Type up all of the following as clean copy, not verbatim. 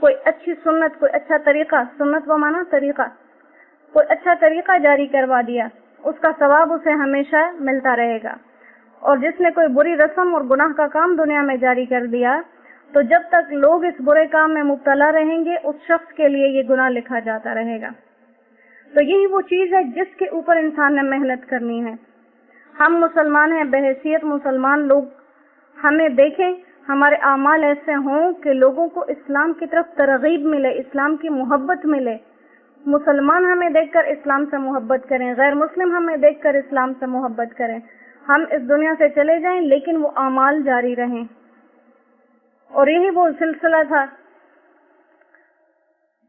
کوئی اچھی سنت، کوئی اچھا طریقہ، سنت و مانا طریقہ، کوئی اچھا طریقہ جاری کروا دیا، اس کا ثواب اسے ہمیشہ ملتا رہے گا. اور جس نے کوئی بری رسم اور گناہ کا کام دنیا میں جاری کر دیا تو جب تک لوگ اس برے کام میں مبتلا رہیں گے اس شخص کے لیے یہ گناہ لکھا جاتا رہے گا. تو یہی وہ چیز ہے جس کے اوپر انسان نے محنت کرنی ہے. ہم مسلمان ہیں، بحیثیت مسلمان لوگ ہمیں دیکھیں، ہمارے اعمال ایسے ہوں کہ لوگوں کو اسلام کی طرف ترغیب ملے، اسلام کی محبت ملے. مسلمان ہمیں دیکھ کر اسلام سے محبت کریں، غیر مسلم ہمیں دیکھ کر اسلام سے محبت کریں. ہم اس دنیا سے چلے جائیں لیکن وہ اعمال جاری رہیں. اور یہی وہ سلسلہ تھا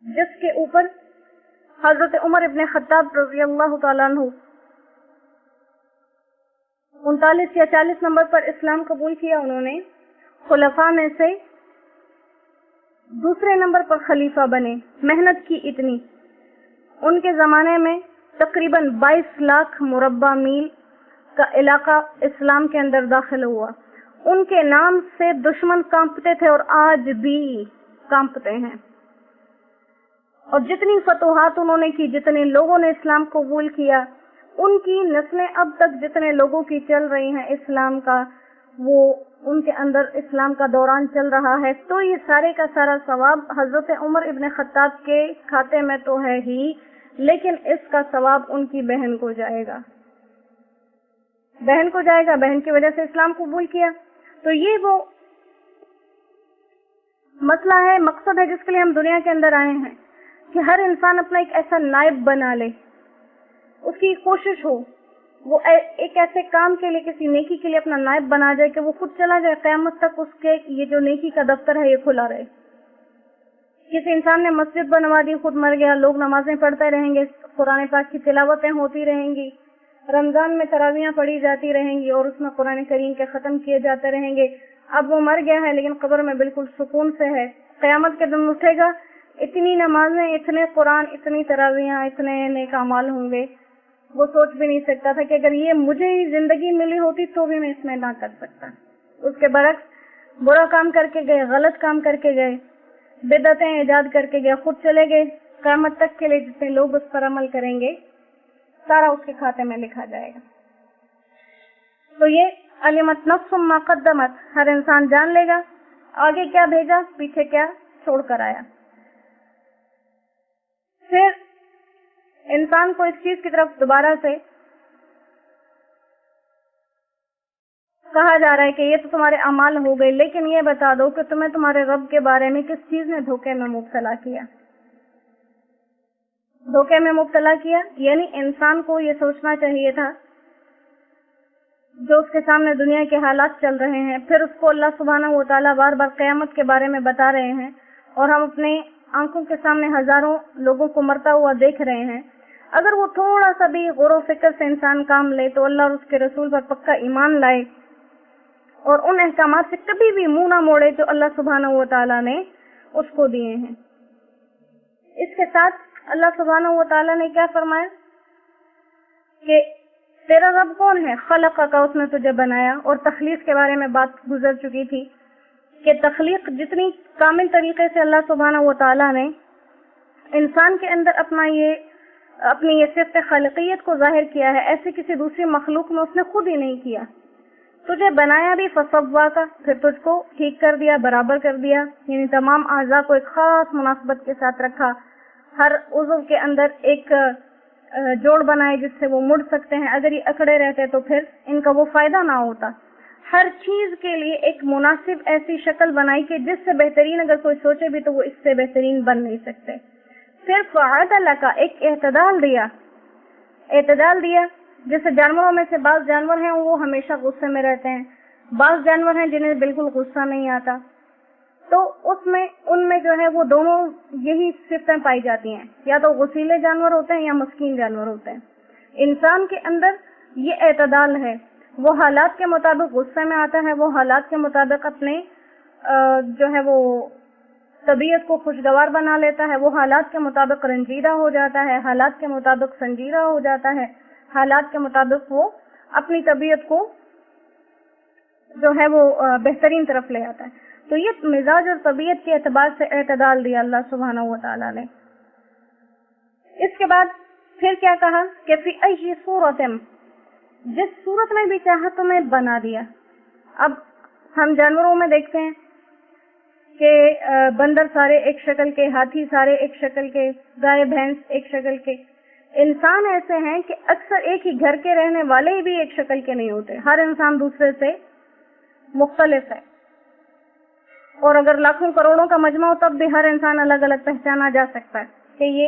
جس کے اوپر حضرت عمر ابن خطاب رضی اللہ تعالیٰ عنہ 39 یا 40 نمبر پر اسلام قبول کیا. انہوں نے خلفاء میں سے دوسرے نمبر پر خلیفہ بنے. محنت کی اتنی، ان کے زمانے میں تقریباً 22 لاکھ مربع میل کا علاقہ اسلام کے اندر داخل ہوا. ان کے نام سے دشمن کانپتے تھے اور آج بھی کانپتے ہیں. اور جتنی فتوحات انہوں نے کی، جتنے لوگوں نے اسلام قبول کیا، ان کی نسلیں اب تک جتنے لوگوں کی چل رہی ہیں اسلام کا، وہ ان کے اندر اسلام کا دوران چل رہا ہے. تو یہ سارے کا سارا ثواب حضرت عمر ابن خطاب کے کھاتے میں تو ہے ہی، لیکن اس کا ثواب ان کی بہن کو جائے گا. بہن کو جائے گا، بہن کی وجہ سے اسلام قبول کیا. تو یہ وہ مسئلہ ہے، مقصد ہے جس کے لیے ہم دنیا کے اندر آئے ہیں کہ ہر انسان اپنا ایک ایسا نائب بنا لے. اس کی کوشش ہو وہ ایک ایسے کام کے لیے، کسی نیکی کے لیے اپنا نائب بنا جائے کہ وہ خود چلا جائے، قیامت تک اس کے یہ جو نیکی کا دفتر ہے یہ کھلا رہے. کسی انسان نے مسجد بنوا دی، خود مر گیا، لوگ نمازیں پڑھتے رہیں گے، قرآن پاک کی تلاوتیں ہوتی رہیں گی، رمضان میں تراویحیں پڑھی جاتی رہیں گی اور اس میں قرآن کریم کے ختم کیے جاتے رہیں گے. اب وہ مر گیا ہے لیکن قبر میں بالکل سکون سے ہے. قیامت کے دن اٹھے گا، اتنی نمازیں، اتنے قرآن، اتنی تراویحیں، اتنے نیک اعمال ہوں گے، وہ سوچ بھی نہیں سکتا تھا کہ اگر یہ مجھے ہی زندگی ملی ہوتی تو بھی میں اس میں نہ کر سکتا. اس کے برعکس برا کام کر کے گئے، غلط کام کر کے گئے، بدعتیں ایجاد کر کے گئے، خود چلے گئے. قیامت تک کے لیے جتنے لوگ اس پر عمل کریں گے سارا اس کے کھاتے میں لکھا جائے گا. تو یہ علمت نفس ما قدمت، ہر انسان جان لے گا آگے کیا بھیجا، پیچھے کیا چھوڑ کر آیا. پھر انسان کو اس چیز کی طرف دوبارہ سے کہا جا رہا ہے کہ یہ تو تمہارے اعمال ہو گئے، لیکن یہ بتا دو کہ تمہیں تمہارے رب کے بارے میں کس چیز نے دھوکے میں مبتلا کیا. دھوکے میں مبتلا کیا یعنی انسان کو یہ سوچنا چاہیے تھا جو اس کے سامنے دنیا کے حالات چل رہے ہیں، پھر اس کو اللہ سبحانہ و تعالیٰ بار بار قیامت کے بارے میں بتا رہے ہیں اور ہم اپنے آنکھوں کے سامنے ہزاروں لوگوں کو مرتا ہوا دیکھ رہے ہیں. اگر وہ تھوڑا سا بھی غور و فکر سے انسان کام لے تو اللہ اور اس کے رسول پر پکا ایمان لائے اور ان احکامات سے کبھی بھی منہ نہ موڑے جو اللہ سبحانہ و تعالیٰ نے اس کو دیے ہیں. اس کے ساتھ اللہ سبحانہ و تعالیٰ نے کیا فرمایا کہ تیرا رب کون ہے، خلق کا، اس نے تجھے بنایا. اور تخلیق کے بارے میں بات گزر چکی تھی کہ تخلیق جتنی کامل طریقے سے اللہ سبحانہ و تعالیٰ نے انسان کے اندر اپنی یہ صفت خالقیت کو ظاہر کیا ہے، ایسے کسی دوسری مخلوق میں اس نے خود ہی نہیں کیا. تجھے بنایا بھی فسوا کا، پھر تجھ کو ٹھیک کر دیا، برابر کر دیا، یعنی تمام اعضاء کو ایک خاص مناسبت کے ساتھ رکھا. ہر عضو کے اندر ایک جوڑ بنائے جس سے وہ مڑ سکتے ہیں. اگر یہ اکڑے رہتے تو پھر ان کا وہ فائدہ نہ ہوتا. ہر چیز کے لیے ایک مناسب ایسی شکل بنائی کہ جس سے بہترین اگر کوئی سوچے بھی تو وہ اس سے بہترین بن نہیں سکتے. پھر فعدل کا ایک اعتدال دیا جیسے جانوروں میں سے بعض جانور ہیں وہ ہمیشہ غصے میں رہتے ہیں، بعض جانور ہیں جنہیں بالکل غصہ نہیں آتا. تو ان میں جو ہے وہ دونوں یہی صفتیں پائی جاتی ہیں، یا تو غصیلے جانور ہوتے ہیں یا مسکین جانور ہوتے ہیں. انسان کے اندر یہ اعتدال ہے، وہ حالات کے مطابق غصے میں آتا ہے، وہ حالات کے مطابق اپنے جو ہے وہ طبیعت کو خوشگوار بنا لیتا ہے، وہ حالات کے مطابق رنجیدہ ہو جاتا ہے، حالات کے مطابق سنجیدہ ہو جاتا ہے، حالات کے مطابق وہ اپنی طبیعت کو جو ہے وہ بہترین طرف لے آتا ہے. تو یہ مزاج اور طبیعت کے اعتبار سے اعتدال دیا اللہ سبحانہ و تعالیٰ نے. اس کے بعد پھر کیا کہا کہ فی ای صورت، جس صورت میں بھی چاہا تمہیں بنا دیا. اب ہم جانوروں میں دیکھتے ہیں کہ بندر سارے ایک شکل کے، ہاتھی سارے ایک شکل کے، گائے بھینس ایک شکل کے. انسان ایسے ہیں کہ اکثر ایک ہی گھر کے رہنے والے بھی ایک شکل کے نہیں ہوتے. ہر انسان دوسرے سے مختلف ہے، اور اگر لاکھوں کروڑوں کا مجمع ہو تب بھی ہر انسان الگ الگ پہچانا جا سکتا ہے کہ یہ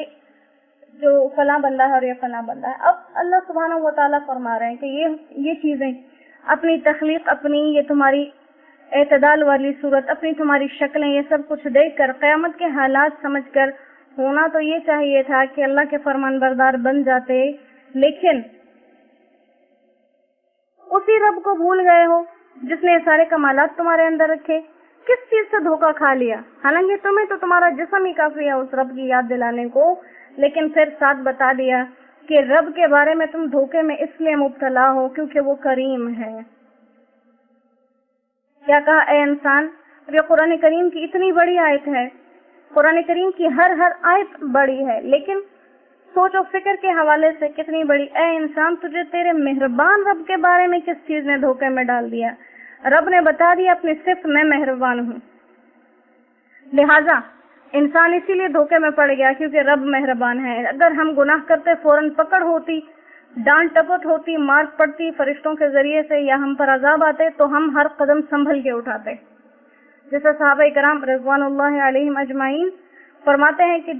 جو فلاں بندہ ہے اور یہ فلاں بندہ ہے. اب اللہ سبحانہ و تعالیٰ فرما رہے ہیں کہ یہ چیزیں اپنی تخلیق، اپنی یہ تمہاری اعتدال والی صورت، اپنی تمہاری شکلیں، یہ سب کچھ دیکھ کر قیامت کے حالات سمجھ کر ہونا تو یہ چاہیے تھا کہ اللہ کے فرمان بردار بن جاتے، لیکن اسی رب کو بھول گئے ہو جس نے سارے کمالات تمہارے اندر رکھے. کس چیز سے دھوکہ کھا لیا؟ حالانکہ تمہیں تو تمہارا جسم ہی کافی ہے اس رب کی یاد دلانے کو، لیکن پھر ساتھ بتا دیا کہ رب کے بارے میں تم دھوکے میں اس لیے مبتلا ہو کیونکہ وہ کریم ہے. کیا کہا اے انسان؟ یہ قرآن کریم کی اتنی بڑی آیت ہے، قرآن کریم کی ہر آیت بڑی ہے، لیکن سوچ و فکر کے حوالے سے کتنی بڑی. اے انسان، تجھے تیرے مہربان رب کے بارے میں کس چیز نے دھوکے میں ڈال دیا؟ رب نے بتا دیا اپنی صفت میں مہربان ہوں، لہذا انسان اسی لیے دھوکے میں پڑ گیا کیونکہ رب مہربان ہے. اگر ہم گناہ کرتے فوراً پکڑ ہوتی، ڈانٹ ٹپٹ ہوتی، مار پڑتی فرشتوں کے ذریعے سے، یا ہم پر عذاب آتے تو ہم ہر قدم سنبھل کے اٹھاتے. جیسے صحابہ کرام رضوان اللہ علیہم اجمعین فرماتے ہیں کہ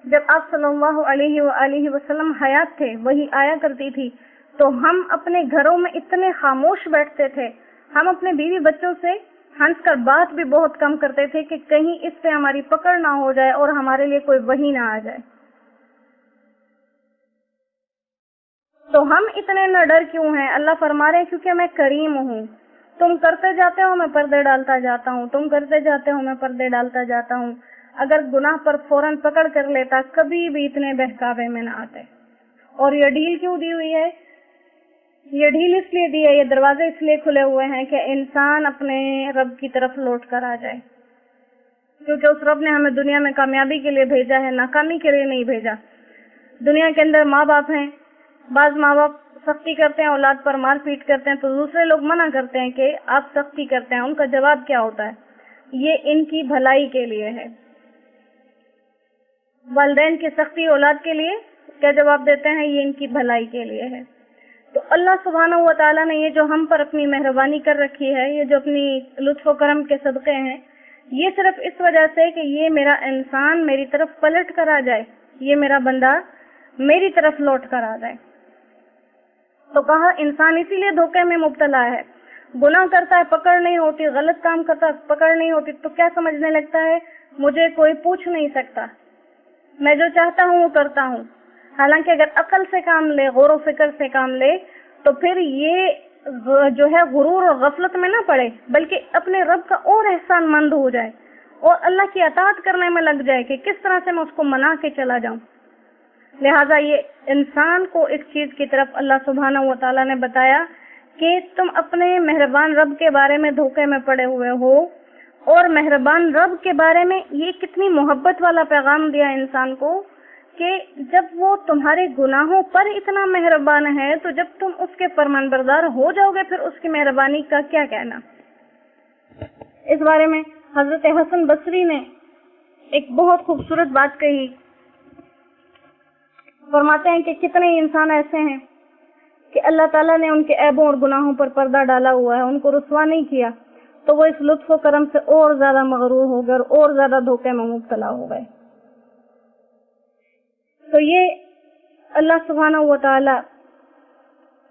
جب آپ صلی اللہ علیہ وآلہ وسلم حیات تھے، وہی آیا کرتی تھی، تو ہم اپنے گھروں میں اتنے خاموش بیٹھتے تھے، ہم اپنے بیوی بچوں سے ہنس کر بات بھی بہت کم کرتے تھے کہ کہیں اس سے ہماری پکڑ نہ ہو جائے اور ہمارے لیے کوئی وحی نہ آ جائے. تو ہم اتنے نہ ڈر کیوں ہیں؟ اللہ فرما رہے ہیں کیونکہ میں کریم ہوں. تم کرتے جاتے ہو میں پردے ڈالتا جاتا ہوں، تم کرتے جاتے ہو میں پردے ڈالتا جاتا ہوں. اگر گناہ پر فوراً پکڑ کر لیتا کبھی بھی اتنے بہکاوے میں نہ آتے. اور یہ ڈھیل کیوں دی ہوئی ہے؟ یہ ڈھیل اس لیے دی ہے، یہ دروازے اس لیے کھلے ہوئے ہیں کہ انسان اپنے رب کی طرف لوٹ کر آ جائے، کیونکہ اس رب نے ہمیں دنیا میں کامیابی کے لیے بھیجا ہے، ناکامی کے لیے نہیں بھیجا. دنیا کے اندر ماں باپ ہیں، بعض ماں باپ سختی کرتے ہیں، اولاد پر مار پیٹ کرتے ہیں، تو دوسرے لوگ منع کرتے ہیں کہ آپ سختی کرتے ہیں. ان کا جواب کیا ہوتا ہے؟ یہ ان کی بھلائی کے لیے ہے. والدین کی سختی اولاد کے لیے کیا جواب دیتے ہیں؟ یہ ان کی بھلائی کے لیے ہے. تو اللہ سبحانہ و تعالیٰ نے یہ جو ہم پر اپنی مہربانی کر رکھی ہے، یہ جو اپنی لطف و کرم کے صدقے ہیں، یہ صرف اس وجہ سے کہ یہ میرا انسان میری طرف پلٹ کر آ جائے، یہ میرا بندہ میری طرف لوٹ کر آ جائے. تو کہا انسان اسی لیے دھوکے میں مبتلا ہے، گناہ کرتا ہے پکڑ نہیں ہوتی، غلط کام کرتا ہے پکڑ نہیں ہوتی، تو کیا سمجھنے لگتا ہے مجھے کوئی پوچھ نہیں سکتا، میں جو چاہتا ہوں وہ کرتا ہوں. حالانکہ اگر عقل سے کام لے، غور و فکر سے کام لے، تو پھر یہ جو ہے غرور اور غفلت میں نہ پڑے، بلکہ اپنے رب کا اور احسان مند ہو جائے اور اللہ کی اطاعت کرنے میں لگ جائے کہ کس طرح سے میں اس کو منا کے چلا جاؤں. لہٰذا یہ انسان کو اس چیز کی طرف اللہ سبحانہ و تعالیٰ نے بتایا کہ تم اپنے مہربان رب کے بارے میں دھوکے میں پڑے ہوئے ہو، اور مہربان رب کے بارے میں یہ کتنی محبت والا پیغام دیا انسان کو کہ جب وہ تمہارے گناہوں پر اتنا مہربان ہے تو جب تم اس کے فرمان بردار ہو جاؤ گے پھر اس کی مہربانی کا کیا کہنا. اس بارے میں حضرت حسن بصری نے ایک بہت خوبصورت بات کہی. فرماتے ہیں کہ کتنے انسان ایسے ہیں کہ اللہ تعالیٰ نے ان کے عیبوں اور گناہوں پر پردہ ڈالا ہوا ہے، ان کو رسوا نہیں کیا، تو وہ اس لطف و کرم سے اور زیادہ مغرور ہو گئے اور زیادہ دھوکے میں مبتلا ہو گئے. تو یہ اللہ سبحانہ و تعالی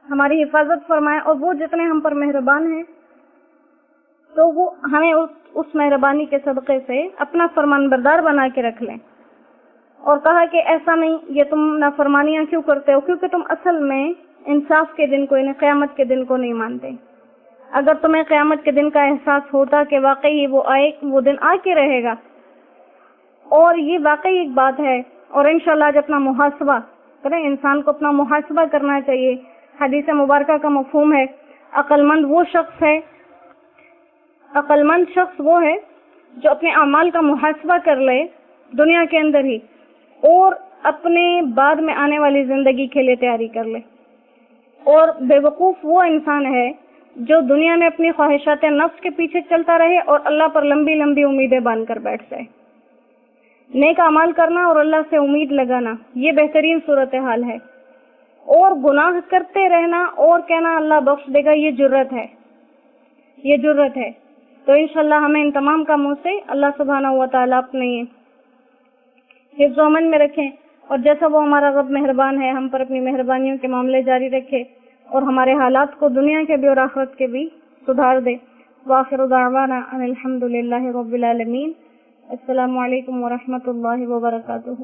ہماری حفاظت فرمائے، اور وہ جتنے ہم پر مہربان ہیں تو وہ ہمیں اس مہربانی کے صدقے سے اپنا فرمان بردار بنا کے رکھ لیں. اور کہا کہ ایسا نہیں، یہ تم نافرمانیاں کیوں کرتے ہو؟ کیونکہ تم اصل میں انصاف کے دن کو، یعنی قیامت کے دن کو نہیں مانتے. اگر تمہیں قیامت کے دن کا احساس ہوتا کہ واقعی وہ دن آ کے رہے گا، اور یہ واقعی ایک بات ہے، اور انشاءاللہ آج اپنا محاسبہ کریں، انسان کو اپنا محاسبہ کرنا چاہیے. حدیث مبارکہ کا مفہوم ہے عقل مند وہ شخص ہے، عقل مند شخص وہ ہے جو اپنے اعمال کا محاسبہ کر لے دنیا کے اندر ہی اور اپنے بعد میں آنے والی زندگی کے لیے تیاری کر لے. اور بے وقوف وہ انسان ہے جو دنیا میں اپنی خواہشات نفس کے پیچھے چلتا رہے اور اللہ پر لمبی لمبی امیدیں باندھ کر بیٹھ جائے. نیک اعمال کرنا اور اللہ سے امید لگانا یہ بہترین صورتحال ہے. اور گناہ کرتے رہنا اور کہنا اللہ بخش دے گا یہ جرت ہے، یہ جرت ہے. تو انشاءاللہ ہمیں ان تمام کاموں سے اللہ سبحانہ و تعالیٰ اپنے حفظ و امن میں رکھیں، اور جیسا وہ ہمارا رب مہربان ہے ہم پر اپنی مہربانیوں کے معاملے جاری رکھے اور ہمارے حالات کو دنیا کے بھی اور آخرت کے بھی سدھار دے. وآخر دعوانا ان الحمد للہ رب العالمین. السلام علیکم ورحمۃ اللہ وبرکاتہ.